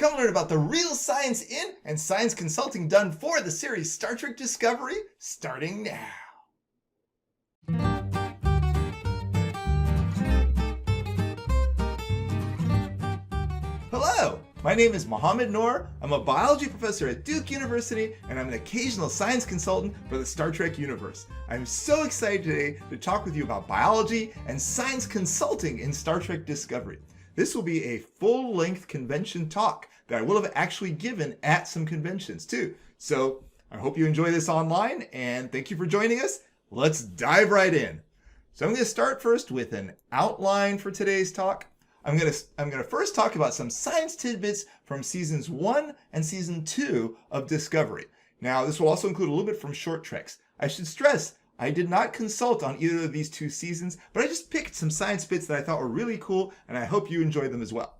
Come learn about the real science in and science consulting done for the series Star Trek Discovery, starting now. Hello, my name is Mohammed Noor. I'm a biology professor at Duke University, and I'm an occasional science consultant for the Star Trek universe. I'm so excited today to talk with you about biology and science consulting in Star Trek Discovery. This will be a full-length convention talk that I will have actually given at some conventions too. So I hope you enjoy this online, and thank you for joining us. Let's dive right in. So I'm going to start first with an outline for today's talk. I'm going to first talk about some science tidbits from seasons 1 and season 2 of Discovery. Now, this will also include a little bit from Short Treks. I should stress, I did not consult on either of these two seasons, but I just picked some science bits that I thought were really cool, and I hope you enjoy them as well.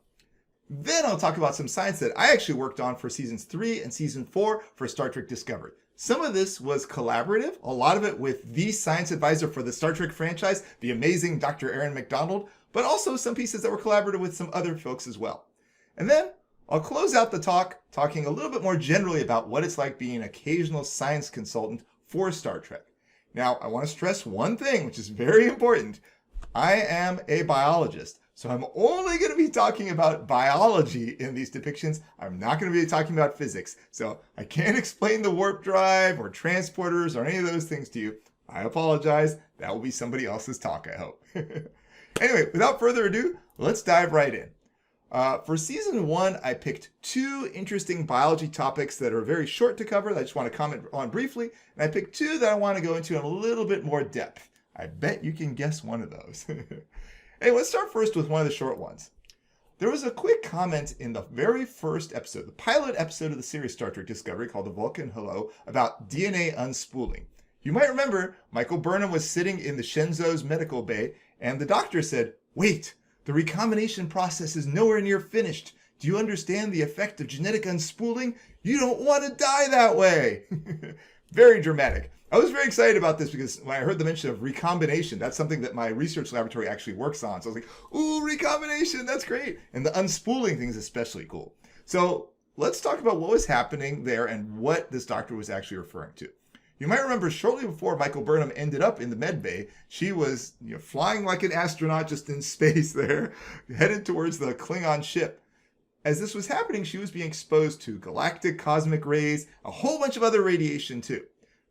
Then I'll talk about some science that I actually worked on for seasons 3 and season 4 for Star Trek Discovery. Some of this was collaborative, a lot of it with the science advisor for the Star Trek franchise, the amazing Dr. Aaron McDonald, but also some pieces that were collaborative with some other folks as well. And then I'll close out the talk talking a little bit more generally about what it's like being an occasional science consultant for Star Trek. Now, I want to stress one thing, which is very important. I am a biologist, so I'm only going to be talking about biology in these depictions. I'm not going to be talking about physics, so I can't explain the warp drive or transporters or any of those things to you. I apologize. That will be somebody else's talk, I hope. Anyway, without further ado, let's dive right in. For season 1, I picked 2 interesting biology topics that are very short to cover that I just want to comment on briefly, and I picked 2 that I want to go into in a little bit more depth. I bet you can guess one of those. Hey, let's start first with one of the short ones. There was a quick comment in the very first episode, the pilot episode of the series Star Trek Discovery called The Vulcan Hello, about DNA unspooling. You might remember Michael Burnham was sitting in the Shenzo's medical bay, and the doctor said, "Wait, the recombination process is nowhere near finished. Do you understand the effect of genetic unspooling? You don't want to die that way." Very dramatic. I was very excited about this because when I heard the mention of recombination, that's something that my research laboratory actually works on. So I was like, ooh, recombination, that's great. And the unspooling thing is especially cool. So let's talk about what was happening there and what this doctor was actually referring to. You might remember shortly before Michael Burnham ended up in the med bay, she was flying like an astronaut just in space there, headed towards the Klingon ship. As this was happening, she was being exposed to galactic cosmic rays, a whole bunch of other radiation too.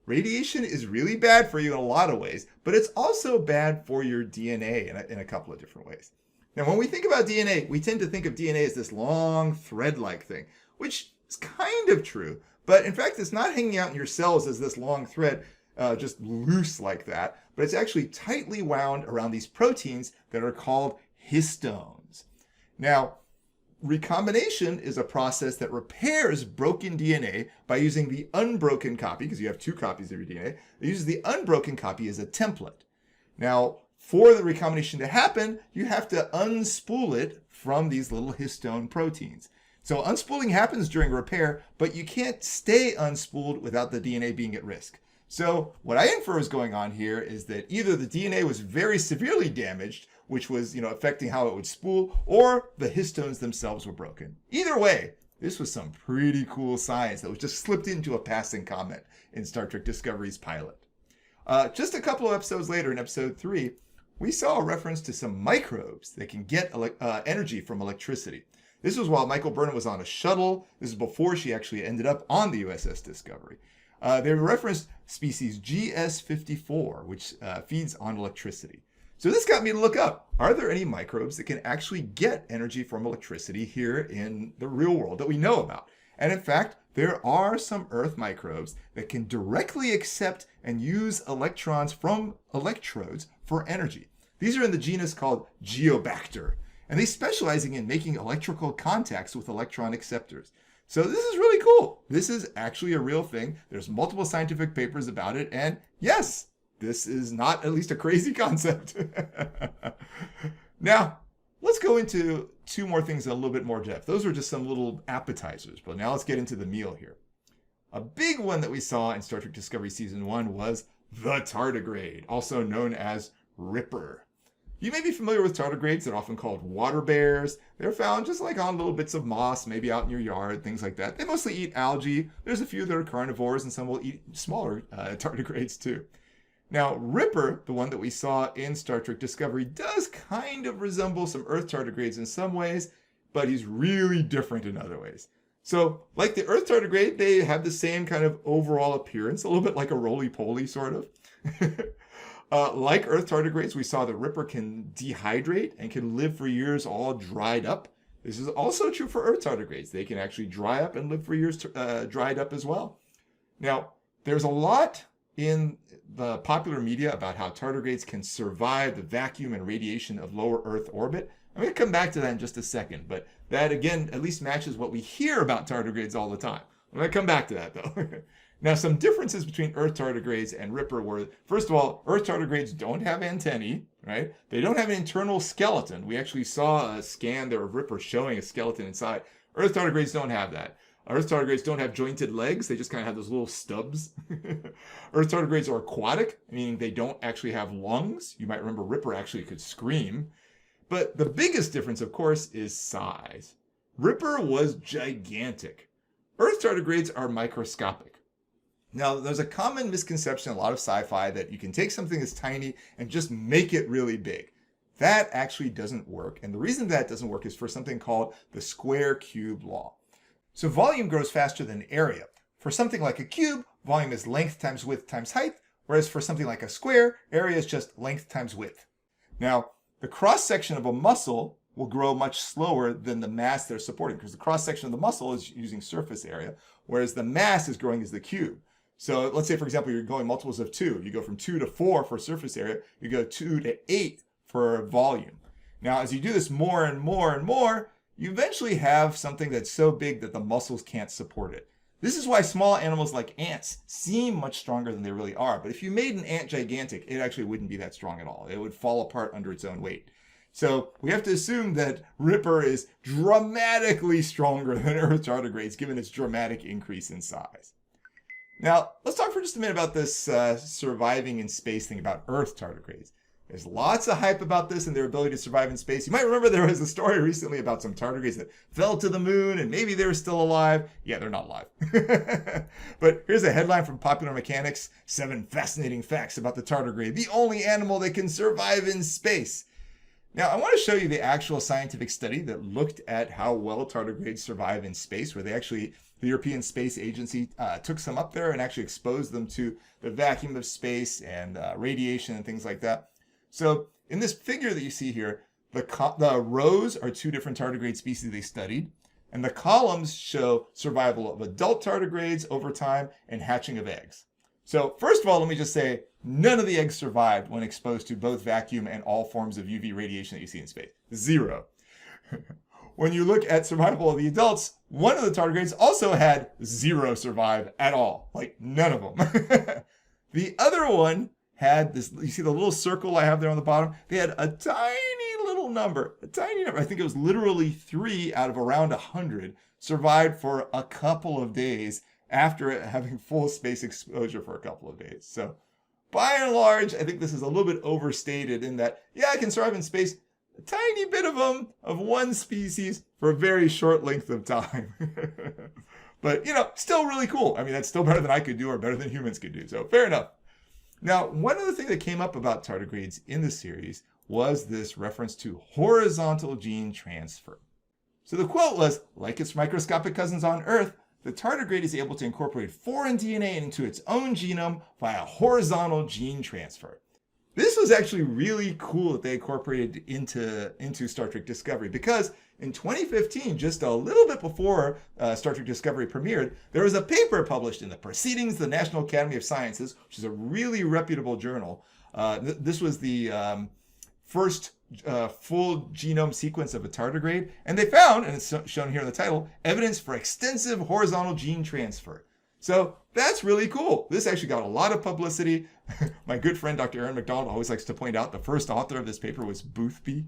Radiation is really bad for you in a lot of ways, but it's also bad for your DNA in a couple of different ways. Now, when we think about DNA, we tend to think of DNA as this long thread-like thing, which is kind of true. But in fact, it's not hanging out in your cells as this long thread, just loose like that, but it's actually tightly wound around these proteins that are called histones. Now, recombination is a process that repairs broken DNA by using the unbroken copy, because you have 2 copies of your DNA. It uses the unbroken copy as a template. Now, for the recombination to happen, you have to unspool it from these little histone proteins. So unspooling happens during repair, but you can't stay unspooled without the DNA being at risk. So what I infer is going on here is that either the DNA was very severely damaged, which was affecting how it would spool, or the histones themselves were broken. Either way, this was some pretty cool science that was just slipped into a passing comment in Star Trek Discovery's pilot. Just a couple of episodes later, in episode 3, we saw a reference to some microbes that can get energy from electricity. This was while Michael Burnham was on a shuttle. This is before she actually ended up on the USS Discovery. They referenced species GS54, which feeds on electricity. So this got me to look up, are there any microbes that can actually get energy from electricity here in the real world that we know about? And in fact, there are some Earth microbes that can directly accept and use electrons from electrodes for energy. These are in the genus called Geobacter, and they specializing in making electrical contacts with electron acceptors. So this is really cool. This is actually a real thing. There's multiple scientific papers about it, and yes, this is not at least a crazy concept. Now, let's go into 2 more things in a little bit more depth. Those were just some little appetizers, but now let's get into the meal here. A big one that we saw in Star Trek Discovery Season 1 was the tardigrade, also known as Ripper. You may be familiar with tardigrades. They're often called water bears. They're found just like on little bits of moss, maybe out in your yard, things like that. They mostly eat algae. There's a few that are carnivores, and some will eat smaller tardigrades too. Now, Ripper, the one that we saw in Star Trek Discovery, does kind of resemble some Earth tardigrades in some ways, but he's really different in other ways. So, like the Earth tardigrade, they have the same kind of overall appearance, a little bit like a roly-poly sort of. Like Earth tardigrades, we saw that Ripper can dehydrate and can live for years all dried up. This is also true for Earth tardigrades. They can actually dry up and live for years dried up as well. Now, there's a lot in the popular media about how tardigrades can survive the vacuum and radiation of lower Earth orbit. I'm going to come back to that in just a second, but that again at least matches what we hear about tardigrades all the time. I'm going to come back to that though. Now, some differences between Earth tardigrades and Ripper were, first of all, Earth tardigrades don't have antennae, right? They don't have an internal skeleton. We actually saw a scan there of Ripper showing a skeleton inside. Earth tardigrades don't have that. Earth tardigrades don't have jointed legs. They just kind of have those little stubs. Earth tardigrades are aquatic, meaning they don't actually have lungs. You might remember Ripper actually could scream. But the biggest difference, of course, is size. Ripper was gigantic. Earth tardigrades are microscopic. Now, there's a common misconception in a lot of sci-fi that you can take something that's tiny and just make it really big. That actually doesn't work. And the reason that doesn't work is for something called the square cube law. So volume grows faster than area. For something like a cube, volume is length times width times height, whereas for something like a square, area is just length times width. Now, the cross-section of a muscle will grow much slower than the mass they're supporting, because the cross-section of the muscle is using surface area, whereas the mass is growing as the cube. So let's say, for example, you're going multiples of 2. You go from 2 to 4 for surface area. You go 2 to 8 for volume. Now, as you do this more and more and more, you eventually have something that's so big that the muscles can't support it. This is why small animals like ants seem much stronger than they really are. But if you made an ant gigantic, it actually wouldn't be that strong at all. It would fall apart under its own weight. So we have to assume that Ripper is dramatically stronger than Earth tardigrades, given its dramatic increase in size. Now, let's talk for just a minute about this surviving in space thing about Earth tardigrades. There's lots of hype about this and their ability to survive in space. You might remember there was a story recently about some tardigrades that fell to the moon and maybe they were still alive. Yeah, they're not alive. But here's a headline from Popular Mechanics: 7 fascinating facts about the tardigrade, the only animal that can survive in space. Now, I want to show you the actual scientific study that looked at how well tardigrades survive in space, where the European Space Agency took some up there and actually exposed them to the vacuum of space and radiation and things like that. So in this figure that you see here, the rows are 2 different tardigrade species they studied, and the columns show survival of adult tardigrades over time and hatching of eggs. So first of all, let me just say, none of the eggs survived when exposed to both vacuum and all forms of UV radiation that you see in space. 0. When you look at survival of the adults, one of the tardigrades also had 0 survive at all. Like, none of them. The other one had this, you see the little circle I have there on the bottom? They had a tiny little number, I think it was literally 3 out of around 100, survived for a couple of days after having full space exposure for a couple of days. So, by and large, I think this is a little bit overstated in that, yeah, I can survive in space, a tiny bit of them, of one species, for a very short length of time. But, still really cool. I mean, that's still better than I could do or better than humans could do. So, fair enough. Now, one other thing that came up about tardigrades in the series was this reference to horizontal gene transfer. So the quote was, like its microscopic cousins on Earth, the tardigrade is able to incorporate foreign DNA into its own genome via horizontal gene transfer. This was actually really cool that they incorporated into Star Trek Discovery, because in 2015, just a little bit before Star Trek Discovery premiered, there was a paper published in the Proceedings of the National Academy of Sciences, which is a really reputable journal. This was the first full genome sequence of a tardigrade, and they found, and it's shown here in the title, evidence for extensive horizontal gene transfer. So that's really cool. This actually got a lot of publicity. My good friend, Dr. Aaron McDonald, always likes to point out the first author of this paper was Boothby.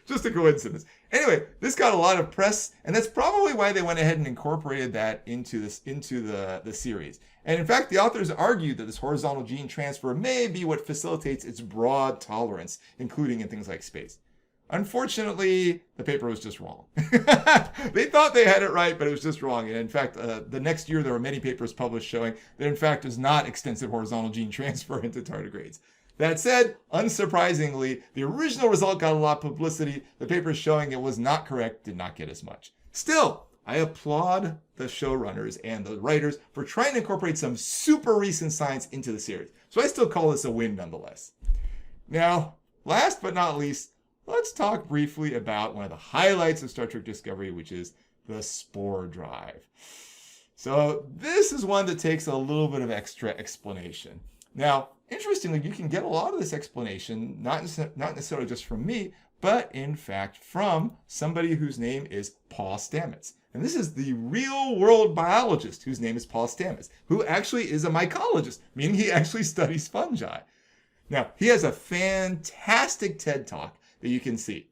Just a coincidence. Anyway, this got a lot of press, and that's probably why they went ahead and incorporated that into the series. And in fact, the authors argued that this horizontal gene transfer may be what facilitates its broad tolerance, including in things like space. Unfortunately, the paper was just wrong. They thought they had it right, but it was just wrong. And in fact, the next year, there were many papers published showing that, in fact, there's not extensive horizontal gene transfer into tardigrades. That said, unsurprisingly, the original result got a lot of publicity. The papers showing it was not correct did not get as much. Still, I applaud the showrunners and the writers for trying to incorporate some super recent science into the series. So I still call this a win nonetheless. Now, last but not least, let's talk briefly about one of the highlights of Star Trek Discovery, which is the Spore Drive. So this is one that takes a little bit of extra explanation. Now, interestingly, you can get a lot of this explanation, not necessarily just from me, but in fact from somebody whose name is Paul Stamets. And this is the real-world biologist whose name is Paul Stamets, who actually is a mycologist, meaning he actually studies fungi. Now, he has a fantastic TED Talk that you can see.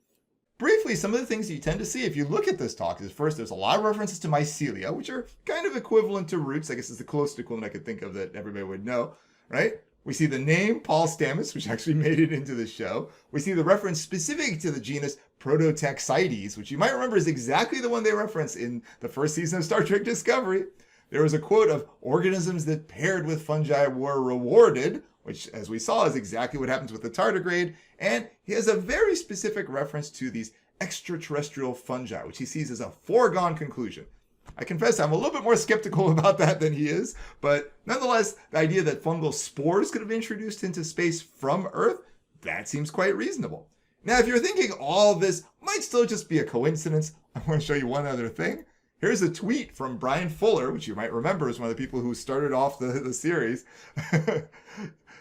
Briefly, some of the things you tend to see if you look at this talk is, first, there's a lot of references to mycelia, which are kind of equivalent to roots. I guess it's the closest equivalent I could think of that everybody would know, right? We see the name Paul Stamets, which actually made it into the show. We see the reference specific to the genus Prototaxides, which you might remember is exactly the one they reference in the first season of Star Trek Discovery. There was a quote of organisms that paired with fungi were rewarded, which, as we saw, is exactly what happens with the tardigrade. And he has a very specific reference to these extraterrestrial fungi, which he sees as a foregone conclusion. I confess I'm a little bit more skeptical about that than he is, but nonetheless, the idea that fungal spores could have been introduced into space from Earth, that seems quite reasonable. Now, if you're thinking all this might still just be a coincidence, I want to show you one other thing. Here's a tweet from Brian Fuller, which you might remember is one of the people who started off the series,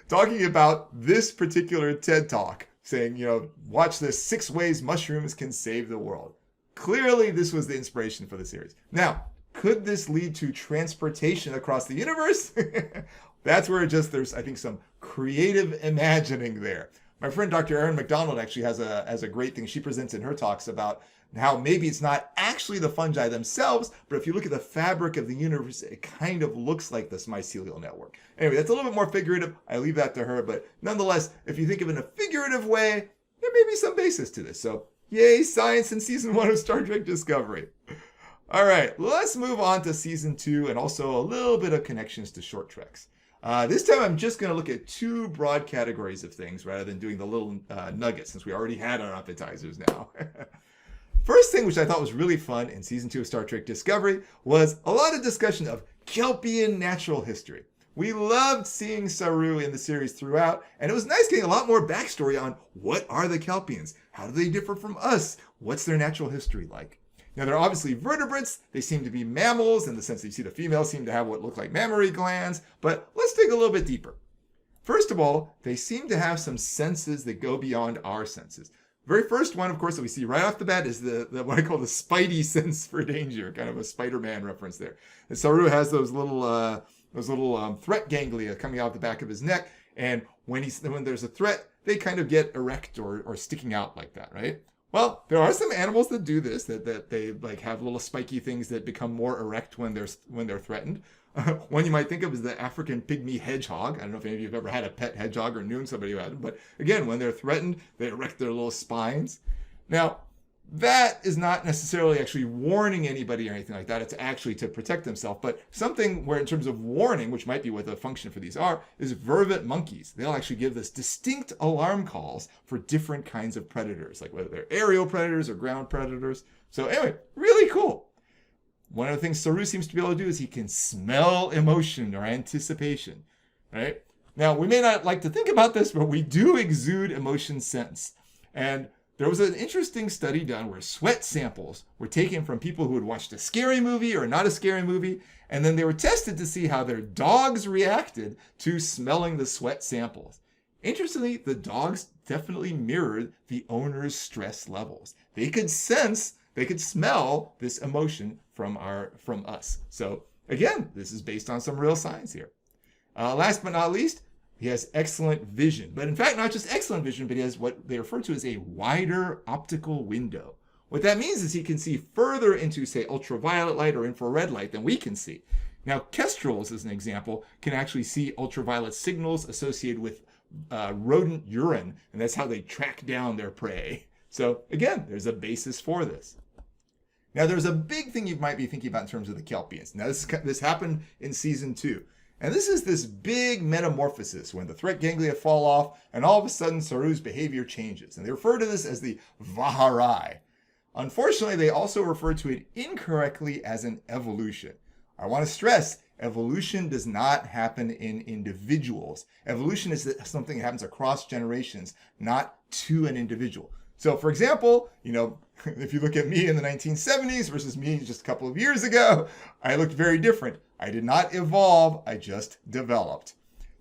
talking about this particular TED Talk, saying, watch this 6 ways mushrooms can save the world. Clearly, this was the inspiration for the series. Now, could this lead to transportation across the universe? That's where there's, I think, some creative imagining there. My friend Dr. Aaron McDonald actually has a great thing she presents in her talks about how maybe it's not actually the fungi themselves, but if you look at the fabric of the universe, it kind of looks like this mycelial network. Anyway, that's a little bit more figurative. I leave that to her, but nonetheless, if you think of it in a figurative way, there may be some basis to this. So, yay, science in season 1 of Star Trek Discovery. All right, let's move on to season 2 and also a little bit of connections to short treks. This time I'm just going to look at 2 broad categories of things rather than doing the little nuggets, since we already had our appetizers now. First thing, which I thought was really fun in season 2 of Star Trek Discovery, was a lot of discussion of Kelpian natural history. We loved seeing Saru in the series throughout, and it was nice getting a lot more backstory on what are the Kelpians? How do they differ from us? What's their natural history like? Now, they're obviously vertebrates. They seem to be mammals in the sense that you see the females seem to have what look like mammary glands, but let's dig a little bit deeper. First of all, they seem to have some senses that go beyond our senses. Very first one, of course, that we see right off the bat is the what I call the spidey sense for danger, kind of a Spider-Man reference there. And Saru has those little threat ganglia coming out the back of his neck, and when there's a threat, they kind of get erect or sticking out like that, right? Well, there are some animals that do this, that they like have little spiky things that become more erect when they're threatened. One you might think of is the African pygmy hedgehog. I don't know if any of you have ever had a pet hedgehog or knew somebody who had them, but again, when they're threatened, they erect their little spines. Now, that is not necessarily actually warning anybody or anything like that. It's actually to protect themselves. But something where in terms of warning, which might be what the function for these are, is vervet monkeys. They'll actually give this distinct alarm calls for different kinds of predators, like whether they're aerial predators or ground predators. So anyway, really cool. One of the things Saru seems to be able to do is he can smell emotion or anticipation, right? Now, we may not like to think about this, but we do exude emotion sense. And there was an interesting study done where sweat samples were taken from people who had watched a scary movie or not a scary movie, and then they were tested to see how their dogs reacted to smelling the sweat samples. Interestingly, the dogs definitely mirrored the owner's stress levels. They could smell this emotion from us. So Again, this is based on some real science here. Last but not least, he has excellent vision. But in fact, not just excellent vision, but he has what they refer to as a wider optical window. What that means is he can see further into, say, ultraviolet light or infrared light than we can see. Now, kestrels, as an example, can actually see ultraviolet signals associated with rodent urine, and that's how they track down their prey. So again, there's a basis for this. Now, there's a big thing you might be thinking about in terms of the kelpians. Now, this happened in season 2. And this is this big metamorphosis when the threat ganglia fall off and all of a sudden Saru's behavior changes. And they refer to this as the Vaharai. Unfortunately, they also refer to it incorrectly as an evolution. I want to stress, evolution does not happen in individuals. Evolution is something that happens across generations, not to an individual. So, for example, if you look at me in the 1970s versus me just a couple of years ago, I looked very different. I did not evolve, I just developed.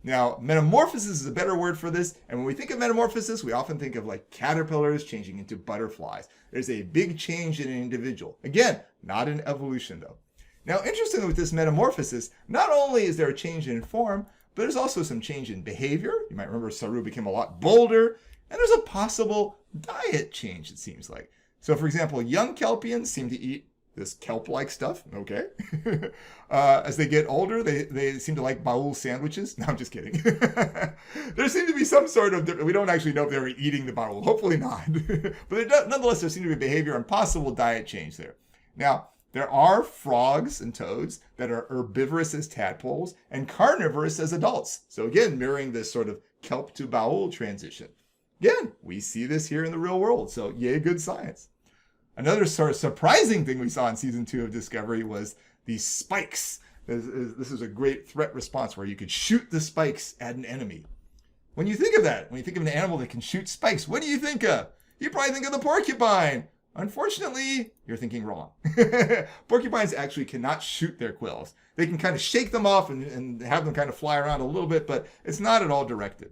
Now, metamorphosis is a better word for this, and when we think of metamorphosis, we often think of like caterpillars changing into butterflies. There's a big change in an individual. Again, not an evolution though. Now, interestingly with this metamorphosis, not only is there a change in form, but there's also some change in behavior. You might remember Saru became a lot bolder, and there's a possible diet change, it seems like. So, for example, young kelpians seem to eat this kelp-like stuff, okay? As they get older, they seem to like baul sandwiches. No, I'm just kidding. There seemed to be some sort of, we don't actually know if they were eating the baul, hopefully not. But nonetheless, there seemed to be behavior and possible diet change there. Now, there are frogs and toads that are herbivorous as tadpoles and carnivorous as adults. So again, mirroring this sort of kelp to baul transition. Again, we see this here in the real world, so yay, good science. Another sort of surprising thing we saw in season 2 of Discovery was these spikes. This is a great threat response where you could shoot the spikes at an enemy. When you think of that, when you think of an animal that can shoot spikes, what do you think of? You probably think of the porcupine. Unfortunately, you're thinking wrong. Porcupines actually cannot shoot their quills. They can kind of shake them off and have them kind of fly around a little bit, but it's not at all directed.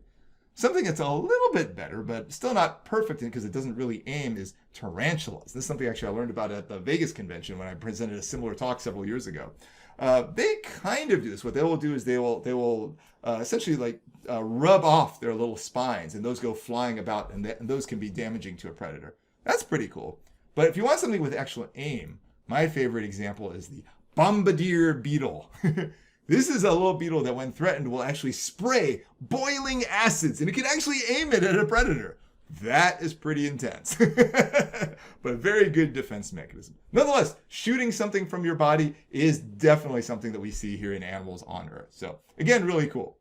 Something that's a little bit better, but still not perfect because it doesn't really aim, is tarantulas. This is something actually I learned about at the Vegas convention when I presented a similar talk several years ago. They kind of do this. What they will do is they will essentially rub off their little spines, and those go flying about, and those can be damaging to a predator. That's pretty cool. But if you want something with actual aim, my favorite example is the bombardier beetle. This is a little beetle that, when threatened, will actually spray boiling acids, and it can actually aim it at a predator. That is pretty intense, but a very good defense mechanism. Nonetheless, shooting something from your body is definitely something that we see here in animals on Earth. So again, really cool.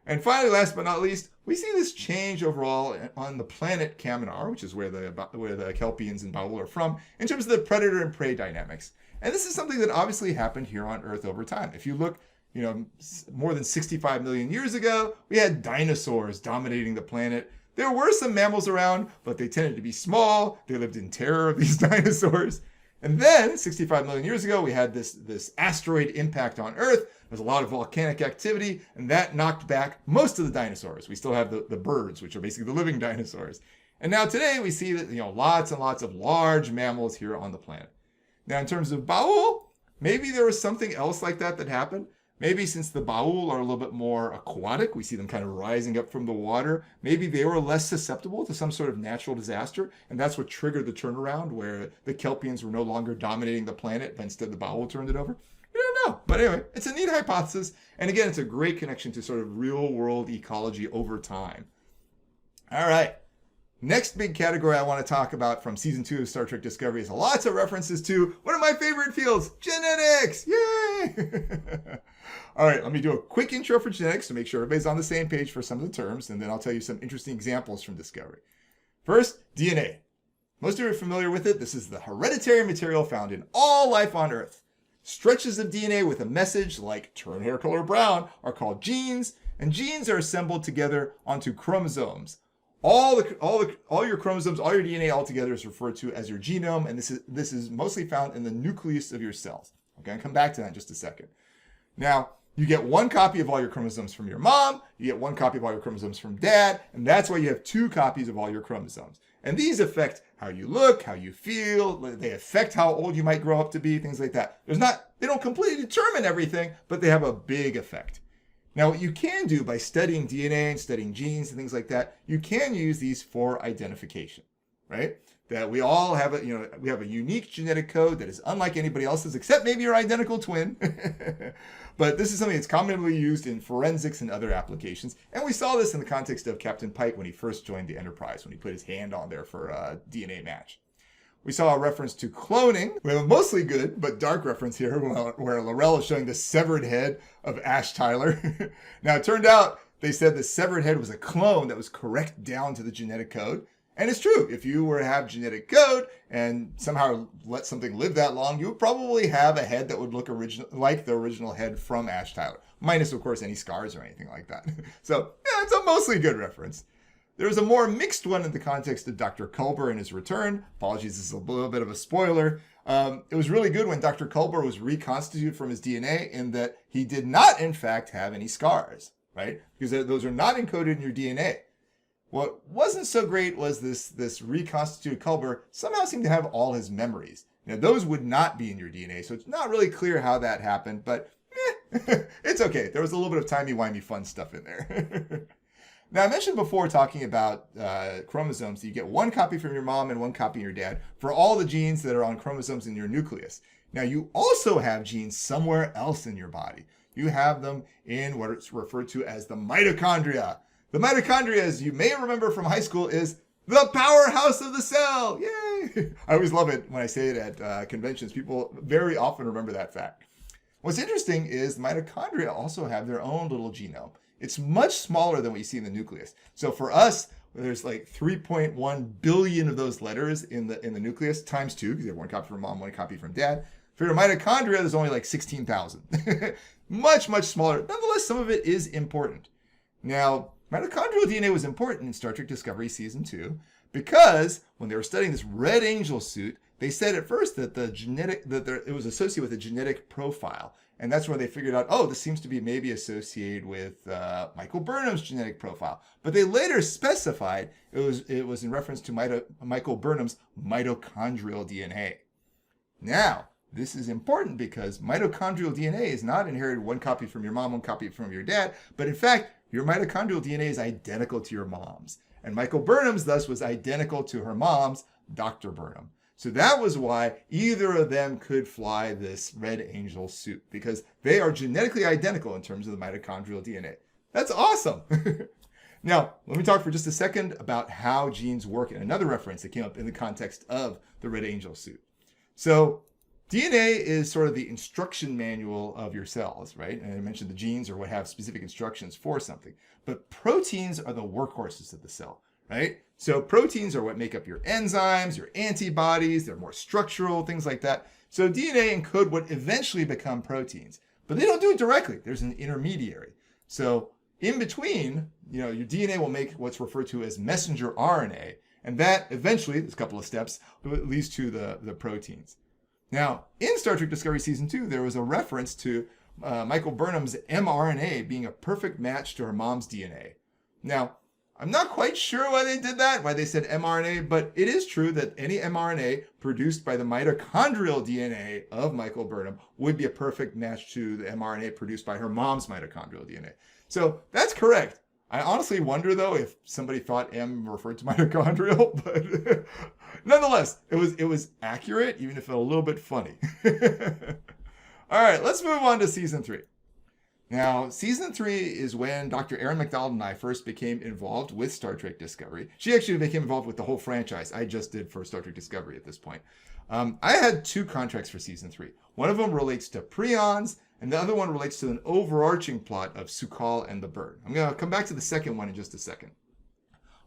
And finally, last but not least, we see this change overall on the planet Kaminar, which is where the kelpians and baul are from, in terms of the predator and prey dynamics. And this is something that obviously happened here on Earth over time. If you look, more than 65 million years ago, we had dinosaurs dominating the planet. There were some mammals around, but they tended to be small. They lived in terror of these dinosaurs. And then, 65 million years ago, we had this asteroid impact on Earth. There's a lot of volcanic activity, and that knocked back most of the dinosaurs. We still have the birds, which are basically the living dinosaurs. And now today, we see that lots and lots of large mammals here on the planet. Now, in terms of baul, maybe there was something else like that happened. Maybe since the baul are a little bit more aquatic, we see them kind of rising up from the water, maybe they were less susceptible to some sort of natural disaster, and that's what triggered the turnaround where the kelpians were no longer dominating the planet, but instead the baul turned it over. We don't know. But anyway, it's a neat hypothesis, and again, it's a great connection to sort of real-world ecology over time. All right. Next big category I want to talk about from season 2 of Star Trek Discovery is lots of references to one of my favorite fields, genetics. Yay! All right, let me do a quick intro for genetics to make sure everybody's on the same page for some of the terms, and then I'll tell you some interesting examples from Discovery. First, DNA. Most of you are familiar with it. This is the hereditary material found in all life on Earth. Stretches of DNA with a message like turn hair color brown are called genes, and genes are assembled together onto chromosomes. All your chromosomes, all your DNA all together is referred to as your genome, and this is mostly found in the nucleus of your cells. Okay, I'll come back to that in just a second. Now, you get one copy of all your chromosomes from your mom, you get one copy of all your chromosomes from dad, and that's why you have 2 copies of all your chromosomes. And these affect how you look, how you feel. They affect how old you might grow up to be, things like that. They don't completely determine everything, but they have a big effect. Now, what you can do by studying DNA and studying genes and things like that, you can use these for identification, right? That we all have we have a unique genetic code that is unlike anybody else's, except maybe your identical twin. But this is something that's commonly used in forensics and other applications. And we saw this in the context of Captain Pike when he first joined the Enterprise, when he put his hand on there for a DNA match. We saw a reference to cloning. We have a mostly good but dark reference here where Laurel is showing the severed head of Ash Tyler. Now, it turned out they said the severed head was a clone that was correct down to the genetic code. And it's true. If you were to have genetic code and somehow let something live that long, you would probably have a head that would look like the original head from Ash Tyler. Minus, of course, any scars or anything like that. So, yeah, it's a mostly good reference. There's a more mixed one in the context of Dr. Culber and his return. Apologies, this is a little bit of a spoiler. It was really good when Dr. Culber was reconstituted from his DNA in that he did not, in fact, have any scars, right? Because those are not encoded in your DNA. What wasn't so great was this reconstituted Culber somehow seemed to have all his memories. Now, those would not be in your DNA, so it's not really clear how that happened, but it's okay. There was a little bit of timey-wimey fun stuff in there. Now, I mentioned before talking about chromosomes, you get one copy from your mom and one copy from your dad for all the genes that are on chromosomes in your nucleus. Now, you also have genes somewhere else in your body. You have them in what is referred to as the mitochondria. The mitochondria, as you may remember from high school, is the powerhouse of the cell. Yay! I always love it when I say it at conventions. People very often remember that fact. What's interesting is mitochondria also have their own little genome. It's much smaller than what you see in the nucleus. So for us, there's like 3.1 billion of those letters in the nucleus, times 2, because you have one copy from mom, one copy from dad. For your mitochondria, there's only like 16,000. Much, much smaller. Nonetheless, some of it is important. Now, mitochondrial DNA was important in Star Trek Discovery Season 2 because when they were studying this Red Angel suit, they said at first that it was associated with a genetic profile. And that's where they figured out, oh, this seems to be maybe associated with Michael Burnham's genetic profile. But they later specified it was in reference to Michael Burnham's mitochondrial DNA. Now, this is important because mitochondrial DNA is not inherited one copy from your mom, one copy from your dad, but in fact, your mitochondrial DNA is identical to your mom's. And Michael Burnham's thus was identical to her mom's, Dr. Burnham. So that was why either of them could fly this Red Angel suit, because they are genetically identical in terms of the mitochondrial DNA. That's awesome. Now, let me talk for just a second about how genes work in another reference that came up in the context of the Red Angel suit. So DNA is sort of the instruction manual of your cells, right? And I mentioned the genes or what have specific instructions for something. But proteins are the workhorses of the cell, right? So proteins are what make up your enzymes, your antibodies. They're more structural, things like that. So DNA encode what eventually become proteins. But they don't do it directly. There's an intermediary. So in between, your DNA will make what's referred to as messenger RNA. And that eventually, there's a couple of steps, leads to the proteins. Now, in Star Trek Discovery Season 2, there was a reference to Michael Burnham's mRNA being a perfect match to her mom's DNA. Now, I'm not quite sure why they did that, why they said mRNA, but it is true that any mRNA produced by the mitochondrial DNA of Michael Burnham would be a perfect match to the mRNA produced by her mom's mitochondrial DNA. So that's correct. I honestly wonder, though, if somebody thought M referred to mitochondrial, but nonetheless, it was accurate, even if it was a little bit funny. All right, let's move on to Season 3. Now, Season 3 is when Dr. Erin McDonald and I first became involved with Star Trek Discovery. She actually became involved with the whole franchise. I just did for Star Trek Discovery at this point. I had 2 contracts for Season 3. One of them relates to prions, and the other one relates to an overarching plot of Su'Kal and the bird. I'm going to come back to the second one in just a second.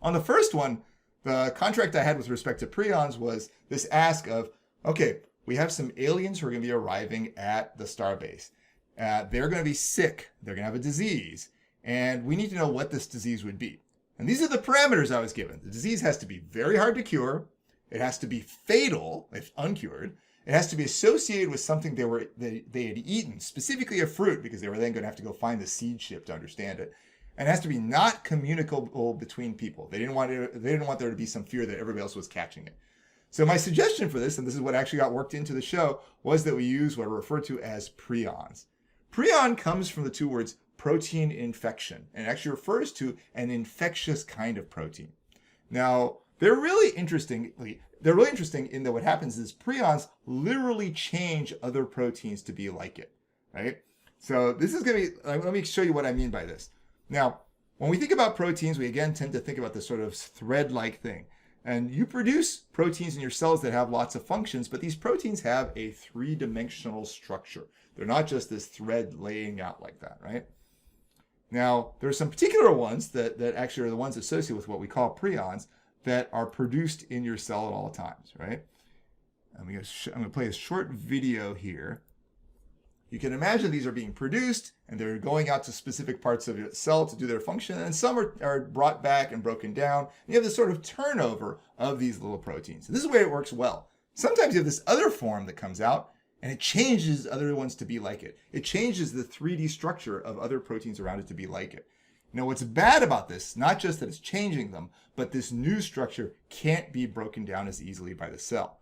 On the first one, the contract I had with respect to prions was this ask of, okay, we have some aliens who are going to be arriving at the starbase. They're going to be sick. They're going to have a disease. And we need to know what this disease would be. And these are the parameters I was given. The disease has to be very hard to cure. It has to be fatal if uncured. It has to be associated with something they had eaten, specifically a fruit, because they were then going to have to go find the seed ship to understand it. And it has to be not communicable between people. They didn't want there to be some fear that everybody else was catching it. So my suggestion for this, and this is what actually got worked into the show, was that we use what are referred to as prions. Prion comes from the two words protein infection, and actually refers to an infectious kind of protein. Now, they're really interesting in that what happens is prions literally change other proteins to be like it, right? So this is going to be, let me show you what I mean by this. Now, when we think about proteins, we again tend to think about this sort of thread-like thing. And you produce proteins in your cells that have lots of functions, but these proteins have a three-dimensional structure. They're not just this thread laying out like that, right? Now, there are some particular ones that actually are the ones associated with what we call prions that are produced in your cell at all times, right? I'm going to play a short video here. You can imagine these are being produced and they're going out to specific parts of your cell to do their function, and some are brought back and broken down. And you have this sort of turnover of these little proteins. And this is where it works well. Sometimes you have this other form that comes out and it changes other ones to be like it. It changes the 3D structure of other proteins around it to be like it. Now, what's bad about this, not just that it's changing them, but this new structure can't be broken down as easily by the cell.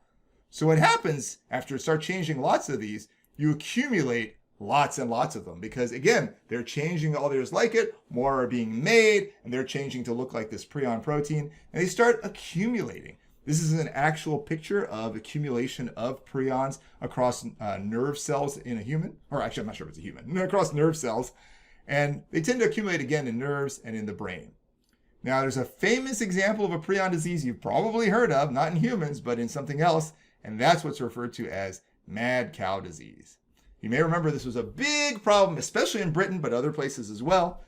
So what happens after you start changing lots of these, you accumulate lots and lots of them because, again, they're changing all there's like it, more are being made, and they're changing to look like this prion protein, and they start accumulating. This is an actual picture of accumulation of prions across nerve cells in a human, or actually I'm not sure if it's a human, across nerve cells, and they tend to accumulate again in nerves and in the brain. Now, there's a famous example of a prion disease you've probably heard of, not in humans, but in something else, and that's what's referred to as mad cow disease. You may remember this was a big problem, especially in Britain, but other places as well.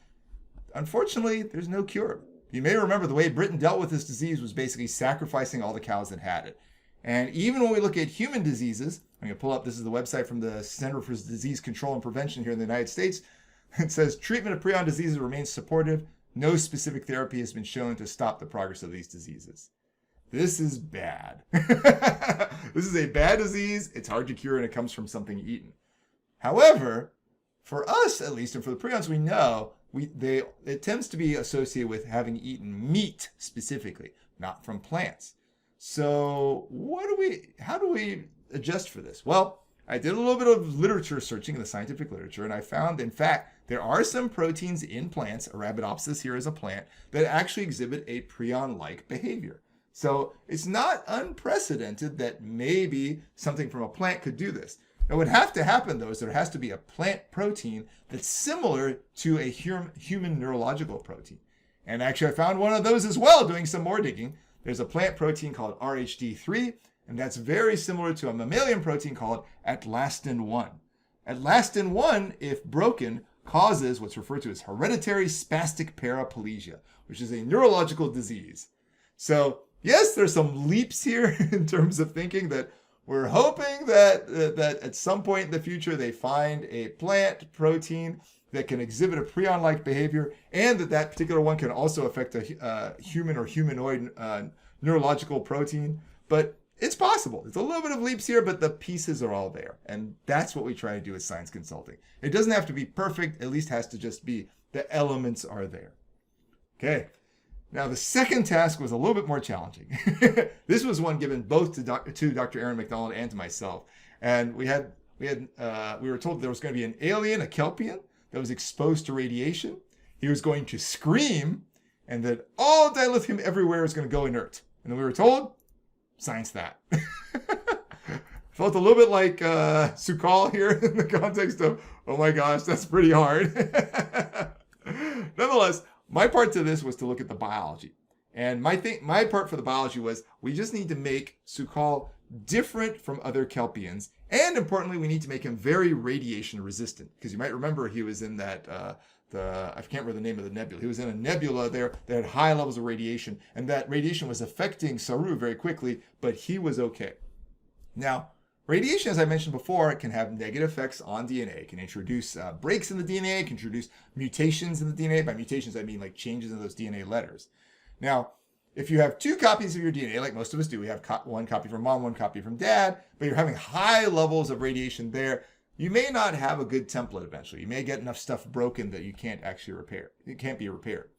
Unfortunately, there's no cure. You may remember the way Britain dealt with this disease was basically sacrificing all the cows that had it. And even when we look at human diseases, I'm going to pull up, this is the website from the Center for Disease Control and Prevention here in the United States. It says, treatment of prion diseases remains supportive. No specific therapy has been shown to stop the progress of these diseases. This is bad. This is a bad disease. It's hard to cure and it comes from something eaten. However, for us at least, and for the prions we know, it tends to be associated with having eaten meat specifically, not from plants. So how do we adjust for this? Well, I did a little bit of literature searching in the scientific literature, and I found, in fact, there are some proteins in plants, Arabidopsis here is a plant, that actually exhibit a prion-like behavior. So it's not unprecedented that maybe something from a plant could do this. Now, what would have to happen, though, is there has to be a plant protein that's similar to a human neurological protein. And actually, I found one of those as well doing some more digging. There's a plant protein called RHD3, and that's very similar to a mammalian protein called atlastin-1. Atlastin-1, if broken, causes what's referred to as hereditary spastic paraplegia, which is a neurological disease. So, yes, there's some leaps here in terms of thinking that we're hoping that at some point in the future they find a plant protein that can exhibit a prion-like behavior, and that particular one can also affect a human or humanoid neurological protein. But it's possible. It's a little bit of leaps here, but the pieces are all there. And that's what we try to do with science consulting. It doesn't have to be perfect. At least has to just be the elements are there. Okay. Now, the second task was a little bit more challenging. This was one given both to Dr. Aaron McDonald and to myself. And we were told there was going to be an alien, a Kelpian, that was exposed to radiation. He was going to scream, and that all dilithium everywhere is going to go inert. And then we were told, science that. Felt a little bit like Sukhal here in the context of, oh my gosh, that's pretty hard. Nonetheless, my part to this was to look at the biology. And my part for the biology was we just need to make Sukhal different from other Kelpians. And importantly, we need to make him very radiation resistant. Because you might remember he was in that, I can't remember the name of the nebula. He was in a nebula there that had high levels of radiation. And that radiation was affecting Saru very quickly, but he was okay. Now, radiation, as I mentioned before, it can have negative effects on DNA. It can introduce breaks in the DNA. It can introduce mutations in the DNA. By mutations, I mean like changes in those DNA letters. Now, if you have two copies of your DNA, like most of us do, we have one copy from mom, one copy from dad, but you're having high levels of radiation there, you may not have a good template eventually. You may get enough stuff broken that you can't actually repair. It can't be repaired.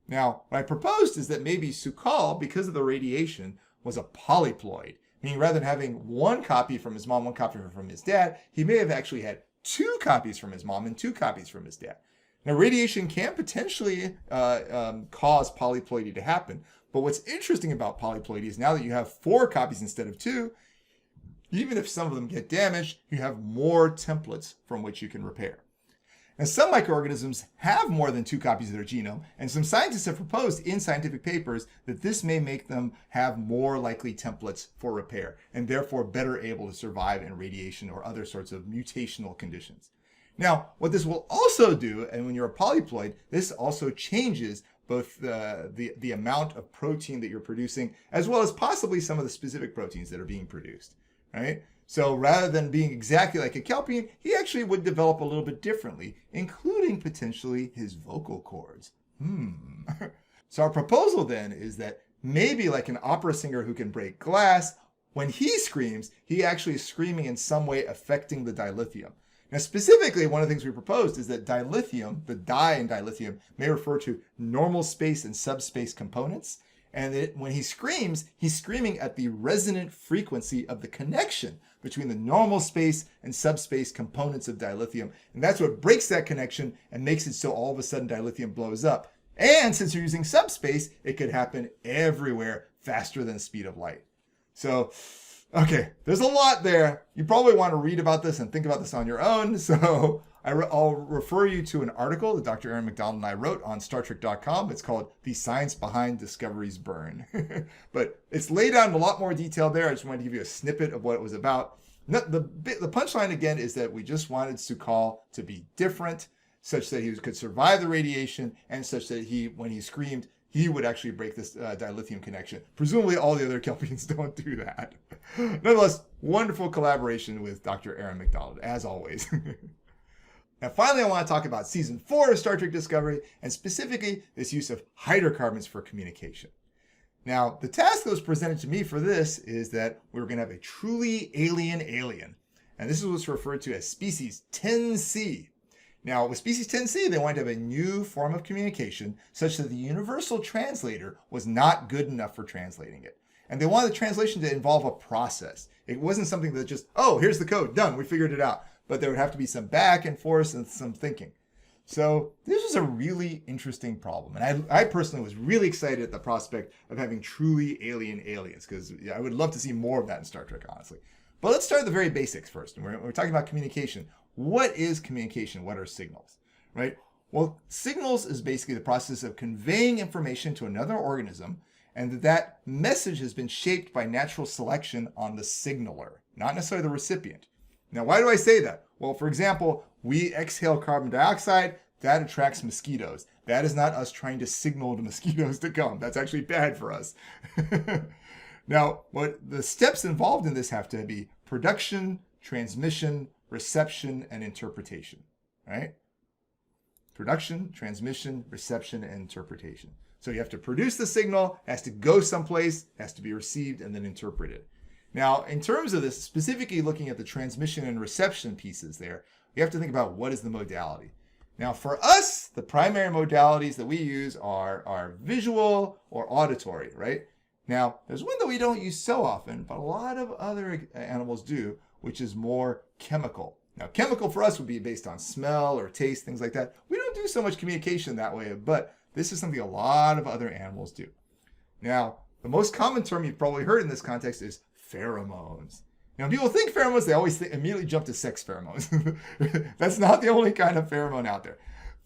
Now, what I proposed is that maybe Sukhal, because of the radiation, was a polyploid. Meaning rather than having one copy from his mom, one copy from his dad, he may have actually had 2 copies from his mom and 2 copies from his dad. Now, radiation can potentially cause polyploidy to happen. But what's interesting about polyploidy is now that you have 4 copies instead of 2, even if some of them get damaged, you have more templates from which you can repair. And some microorganisms have more than 2 copies of their genome, and some scientists have proposed in scientific papers that this may make them have more likely templates for repair, and therefore better able to survive in radiation or other sorts of mutational conditions. Now, what this will also do, and when you're a polyploid, this also changes both the amount of protein that you're producing, as well as possibly some of the specific proteins that are being produced, right? So rather than being exactly like a kelpien, he actually would develop a little bit differently, including potentially his vocal cords. So our proposal then is that maybe like an opera singer who can break glass, when he screams, he actually is screaming in some way affecting the dilithium. Now, specifically, one of the things we proposed is that dilithium, the di in dilithium, may refer to normal space and subspace components. And that when he screams, he's screaming at the resonant frequency of the connection between the normal space and subspace components of dilithium. And that's what breaks that connection and makes it so all of a sudden dilithium blows up. And since you're using subspace, it could happen everywhere faster than the speed of light. So, okay, there's a lot there. You probably want to read about this and think about this on your own. So I'll refer you to an article that Dr. Aaron McDonald and I wrote on StarTrek.com. It's called The Science Behind Discovery's Burn. But it's laid out in a lot more detail there. I just wanted to give you a snippet of what it was about. The punchline, again, is that we just wanted Su'Kal to be different, such that he could survive the radiation, and such that when he screamed, he would actually break this dilithium connection. Presumably all the other kelpiens don't do that. Nonetheless, wonderful collaboration with Dr. Aaron McDonald, as always. Now, finally, I want to talk about Season 4 of Star Trek Discovery, and specifically this use of hydrocarbons for communication. Now, the task that was presented to me for this is that we were going to have a truly alien. And this is what's referred to as species 10C. Now, with species 10C, they wanted to have a new form of communication such that the universal translator was not good enough for translating it. And they wanted the translation to involve a process. It wasn't something that just, oh, here's the code, done, we figured it out. But there would have to be some back and forth and some thinking. So this was a really interesting problem. And I personally was really excited at the prospect of having truly alien aliens, because I would love to see more of that in Star Trek, honestly. But let's start at the very basics first. And we're talking about communication. What is communication? What are signals, right? Well, signals is basically the process of conveying information to another organism, and that message has been shaped by natural selection on the signaler, not necessarily the recipient. Now, why do I say that? Well, for example, we exhale carbon dioxide. That attracts mosquitoes. That is not us trying to signal to mosquitoes to come. That's actually bad for us. Now, what the steps involved in this have to be production, transmission, reception, and interpretation, right? Production, transmission, reception, and interpretation. So you have to produce the signal, it has to go someplace, has to be received, and then interpreted. Now, in terms of this, specifically looking at the transmission and reception pieces there, you have to think about what is the modality. Now, for us, the primary modalities that we use are visual or auditory, right? Now, there's one that we don't use so often, but a lot of other animals do, which is more chemical. Now, chemical for us would be based on smell or taste, things like that. We don't do so much communication that way, but this is something a lot of other animals do. Now, the most common term you've probably heard in this context is pheromones. Now, when people think pheromones, they always immediately jump to sex pheromones. That's not the only kind of pheromone out there.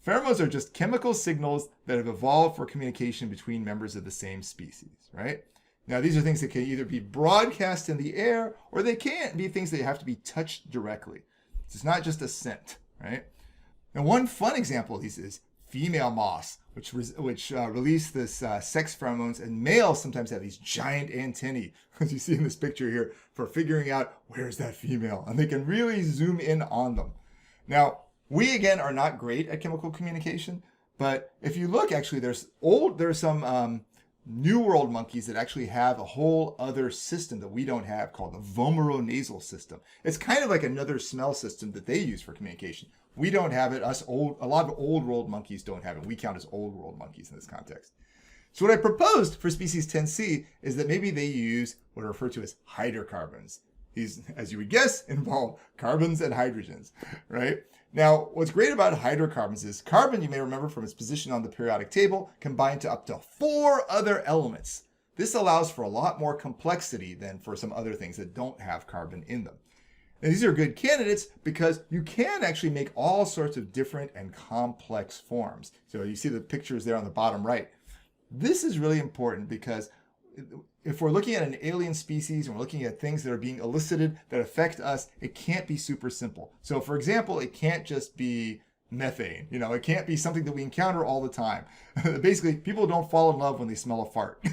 Pheromones are just chemical signals that have evolved for communication between members of the same species, right? Now, these are things that can either be broadcast in the air, or they can be things that have to be touched directly. It's not just a scent, right? And one fun example of these is female moths, which release this sex pheromones, and males sometimes have these giant antennae, as you see in this picture here, for figuring out where's that female, and they can really zoom in on them. Now, we again are not great at chemical communication, but if you look, actually, there's some New World monkeys that actually have a whole other system that we don't have called the vomeronasal system. It's kind of like another smell system that they use for communication. We don't have it. A lot of old world monkeys don't have it. We count as old world monkeys in this context. So what I proposed for species 10C is that maybe they use what are referred to as hydrocarbons. These, as you would guess, involve carbons and hydrogens, right? Now, what's great about hydrocarbons is carbon, you may remember from its position on the periodic table, can bind to up to 4 other elements. This allows for a lot more complexity than for some other things that don't have carbon in them. And these are good candidates because you can actually make all sorts of different and complex forms. So you see the pictures there on the bottom right. This is really important because if we're looking at an alien species and we're looking at things that are being elicited that affect us, it can't be super simple. So for example, it can't just be methane. It can't be something that we encounter all the time. Basically, people don't fall in love when they smell a fart.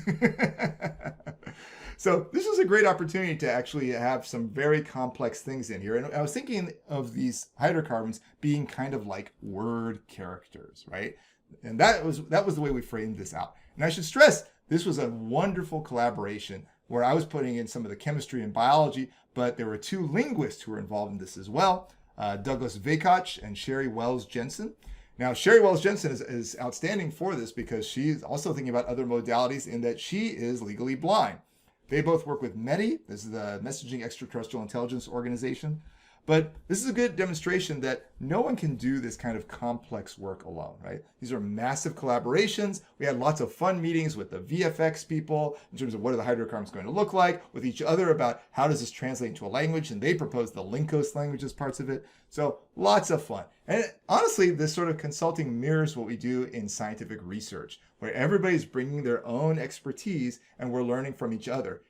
So this is a great opportunity to actually have some very complex things in here. And I was thinking of these hydrocarbons being kind of like word characters, right? And that was the way we framed this out. And I should stress, this was a wonderful collaboration where I was putting in some of the chemistry and biology, but there were 2 linguists who were involved in this as well, Douglas Vacach and Sherry Wells Jensen. Now, Sherry Wells Jensen is outstanding for this because she's also thinking about other modalities in that she is legally blind. They both work with METI. This is the Messaging Extraterrestrial Intelligence Organization. But this is a good demonstration that no one can do this kind of complex work alone, right? These are massive collaborations. We had lots of fun meetings with the VFX people in terms of what are the hydrocarbons going to look like, with each other about how does this translate into a language, and they proposed the Linkos language as parts of it. So lots of fun. And honestly, this sort of consulting mirrors what we do in scientific research, where everybody's bringing their own expertise and we're learning from each other.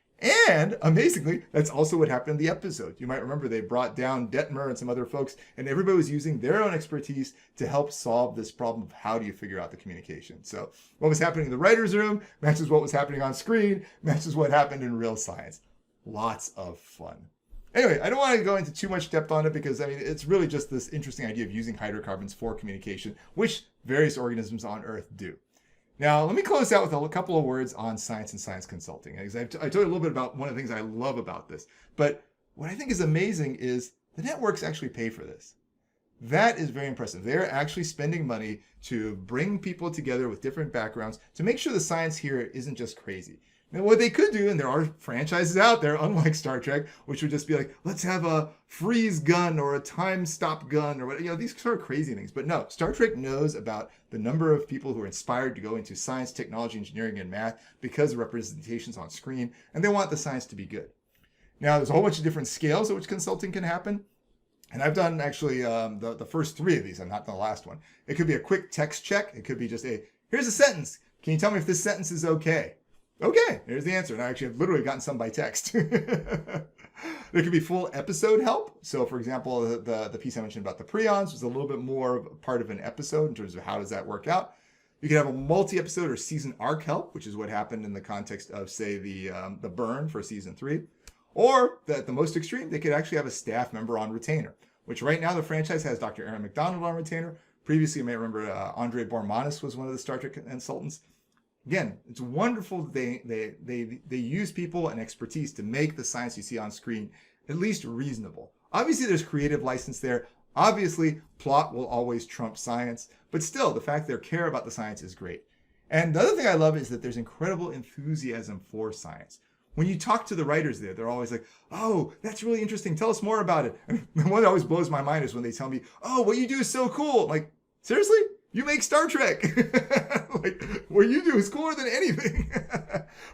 And amazingly, that's also what happened in the episode. You might remember they brought down Detmer and some other folks, and everybody was using their own expertise to help solve this problem of how do you figure out the communication. So what was happening in the writer's room matches what was happening on screen, matches what happened in real science. Lots of fun. Anyway, I don't want to go into too much depth on it because, it's really just this interesting idea of using hydrocarbons for communication, which various organisms on Earth do. Now, let me close out with a couple of words on science and science consulting. I told you a little bit about one of the things I love about this. But what I think is amazing is the networks actually pay for this. That is very impressive. They're actually spending money to bring people together with different backgrounds to make sure the science here isn't just crazy. Now, what they could do, and there are franchises out there, unlike Star Trek, which would just be like, let's have a freeze gun or a time stop gun or what, these sort of crazy things. But no, Star Trek knows about the number of people who are inspired to go into science, technology, engineering, and math because of representations on screen, and they want the science to be good. Now, there's a whole bunch of different scales at which consulting can happen. And I've done actually the first 3 of these. I'm not the last one. It could be a quick text check. It could be just here's a sentence. Can you tell me if this sentence is okay? Okay, here's the answer. And I actually have literally gotten some by text. There could be full episode help. So for example, the piece I mentioned about the Prions was a little bit more of a part of an episode in terms of how does that work out. You could have a multi-episode or season arc help, which is what happened in the context of, say, the Burn for season 3. Or at the most extreme, they could actually have a staff member on retainer, which right now the franchise has Dr. Aaron McDonald on retainer. Previously, you may remember Andre Bormanis was one of the Star Trek consultants. Again, it's wonderful that they use people and expertise to make the science you see on screen at least reasonable. Obviously, there's creative license there. Obviously, plot will always trump science, but still, the fact they care about the science is great. And the other thing I love is that there's incredible enthusiasm for science. When you talk to the writers there, they're always like, oh, that's really interesting. Tell us more about it. And the one that always blows my mind is when they tell me, oh, what you do is so cool. I'm like, seriously? You make Star Trek. Like, what you do is cooler than anything.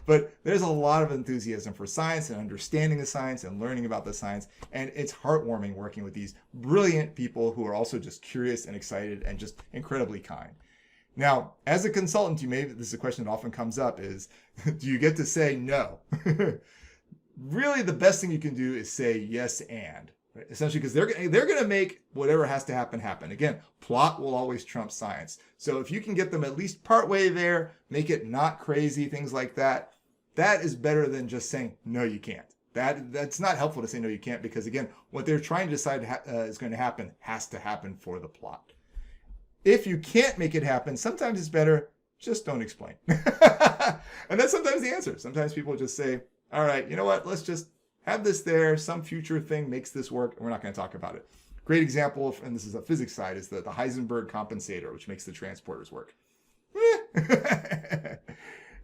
But there's a lot of enthusiasm for science and understanding the science and learning about the science. And it's heartwarming working with these brilliant people who are also just curious and excited and just incredibly kind. Now, as a consultant, this is a question that often comes up is, do you get to say no? Really, the best thing you can do is say yes and. Right? Essentially, because they're going to make whatever has to happen happen. Again, plot will always trump science. So if you can get them at least partway there, make it not crazy, things like that, that is better than just saying, no, you can't. That's not helpful to say no, you can't, because again, what they're trying to decide is going to happen has to happen for the plot. If you can't make it happen, sometimes it's better, just don't explain. And that's sometimes the answer. Sometimes people just say, all right, you know what, let's just have this there. Some future thing makes this work, and we're not going to talk about it. Great example, and this is a physics side, is the Heisenberg compensator, which makes the transporters work.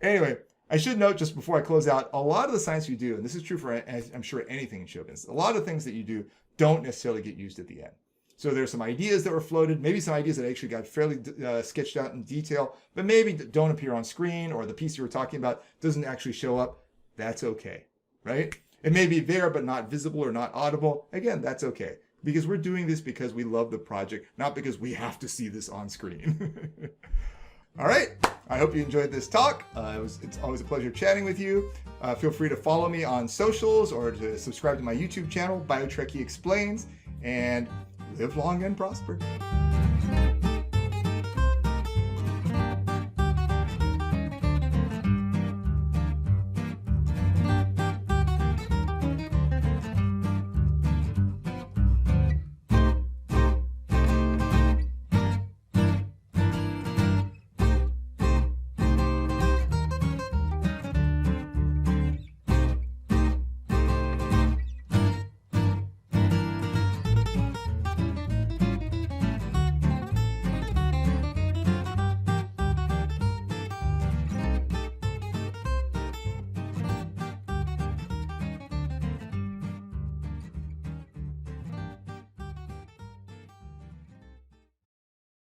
Anyway, I should note just before I close out, a lot of the science you do, and this is true for, I'm sure, anything in show business, a lot of things that you do don't necessarily get used at the end. So there's some ideas that were floated, maybe some ideas that actually got fairly sketched out in detail, but maybe don't appear on screen, or the piece you were talking about doesn't actually show up. That's okay, right? It may be there, but not visible or not audible. Again, that's okay. Because we're doing this because we love the project, not because we have to see this on screen. All right. I hope you enjoyed this talk. It's always a pleasure chatting with you. Feel free to follow me on socials or to subscribe to my YouTube channel, BioTrekkie Explains, and live long and prosper.